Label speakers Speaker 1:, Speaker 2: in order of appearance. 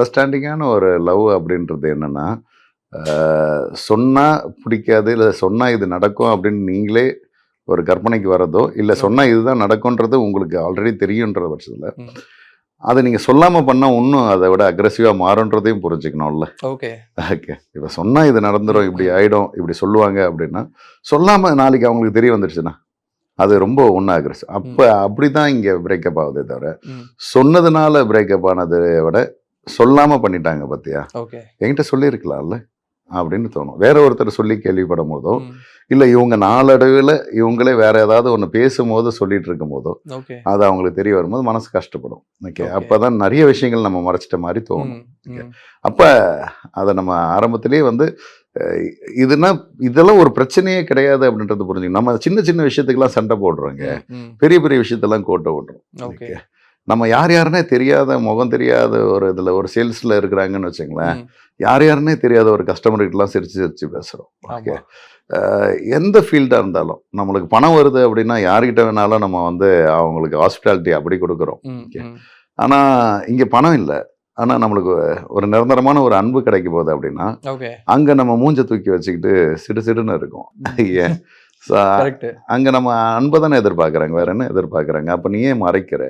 Speaker 1: அண்டர்ஸ்டாண்டிங்கான ஒரு லவ் அப்படின்றது என்னன்னா, சொன்னா பிடிக்காது, இல்ல சொன்னா இது நடக்கும் அப்படின்னு நீங்களே ஒரு கற்பனைக்கு வரதோ, இல்ல சொன்னா
Speaker 2: ஓகே.
Speaker 1: இதுதான் நடக்கும்ன்றது உங்களுக்கு ஆல்ரெடி தெரியுன்ற பட்சத்துல,
Speaker 2: ம்.
Speaker 1: அத நீங்க சொல்லாம பண்ணா இன்னும் அத விட அக்ரெசிவா மாறும்ன்றதையும் புரிஞ்சுக்கணும்ல.
Speaker 2: ஓகே.
Speaker 1: ஓகே. இப்ப சொன்னா இது நடந்துரும்,
Speaker 2: ம்,
Speaker 1: இப்படி
Speaker 2: ம்.
Speaker 1: ஆயிடும், இப்படி சொல்லுவாங்க அப்படின்னா, சொல்லாம நாளைக்கு அவங்களுக்கு தெரிய வந்துருச்சுன்னா, அது ரொம்ப இன்னும் அக்ரெசிவ். அப்ப
Speaker 2: ம்,
Speaker 1: அப்படிதான் இங்க பிரேக்கப் ஆகுதே தவிர,
Speaker 2: ம்.
Speaker 1: சொன்னதுனால பிரேக்கப் ஆனத விட, சொல்லாம பண்ணிட்டாங்க பாத்தியா?
Speaker 2: ஓகே.
Speaker 1: என்கிட்ட சொல்லியிருக்கலாம்ல அப்படின்னு தோணும். வேற ஒருத்தர் சொல்லி கேள்விப்படும்போதோ,
Speaker 2: ம்.
Speaker 1: இல்ல இவங்க நாளடைவில இவங்களே வேற ஏதாவது ஒண்ணு பேசும்போது சொல்லிட்டு இருக்கும்போதோ,
Speaker 2: ஓகே,
Speaker 1: அது அவங்களுக்கு தெரிய வரும்போது மனசு கஷ்டப்படும். ஓகே.
Speaker 2: ஓகே.
Speaker 1: அப்பதான் நெறைய விஷயங்கள் நம்ம மறைச்சிட்ட மாரி தோணும்.
Speaker 2: ம்,
Speaker 1: ஓகே.
Speaker 2: ம்,
Speaker 1: அப்ப அத நம்ம ஆரம்பத்திலேயே வந்து அ இதுனா இதெல்லாம் ஒரு பிரச்சனையே கிடையாது அப்படின்றத புரிஞ்சுக்கணும். நம்ம சின்ன சின்ன விஷயத்துக்கெல்லாம் சண்டை போடுறோங்க.
Speaker 2: ம், ம்.
Speaker 1: பெரிய பெரிய விஷயத்தெல்லாம் கோட்ட விட்டுரும்.
Speaker 2: ஓகே.
Speaker 1: ஓகே. நம்ம யார் யாருன்னே தெரியாத, முகம் தெரியாத ஒரு இதுல ஒரு சேல்ஸ்ல இருக்கிறாங்கன்னு வச்சுக்கங்களேன்.
Speaker 2: ம்.
Speaker 1: யார் யாருன்னே தெரியாத ஒரு கஸ்டமர்கிட்டலாம் சிரிச்சு சிரிச்சு பேசுறோம். ஓகே.
Speaker 2: ஆமா.
Speaker 1: எந்த ஃபீல்டா இருந்தாலும், நம்மளுக்கு பணம் வருது அப்படின்னா யார்கிட்ட வேணாலும் நம்ம வந்து அவங்களுக்கு ஹாஸ்பிட்டாலிட்டி அப்படி குடுக்குறோம்.
Speaker 2: ம்,
Speaker 1: ஓகே.
Speaker 2: ம்.
Speaker 1: ஆனா, இங்க பணம் இல்ல. ஆனா நம்மளுக்கு ஒரு நிரந்தரமான ஒரு அன்பு கிடைக்க போகுது அப்படின்னா,
Speaker 2: ஓகே.
Speaker 1: அங்க நம்ம மூஞ்ச தூக்கி வச்சுக்கிட்டு சிடு சிடுன்னு இருக்கும். ஏன்? ச
Speaker 2: கரெக்ட்டு.
Speaker 1: அங்க நம்ம அன்ப தானே எதிர்பார்க்குறாங்க. வேற என்ன எதிர்பார்க்குறாங்க? அப்ப நீ ஏன் மறைக்கிற?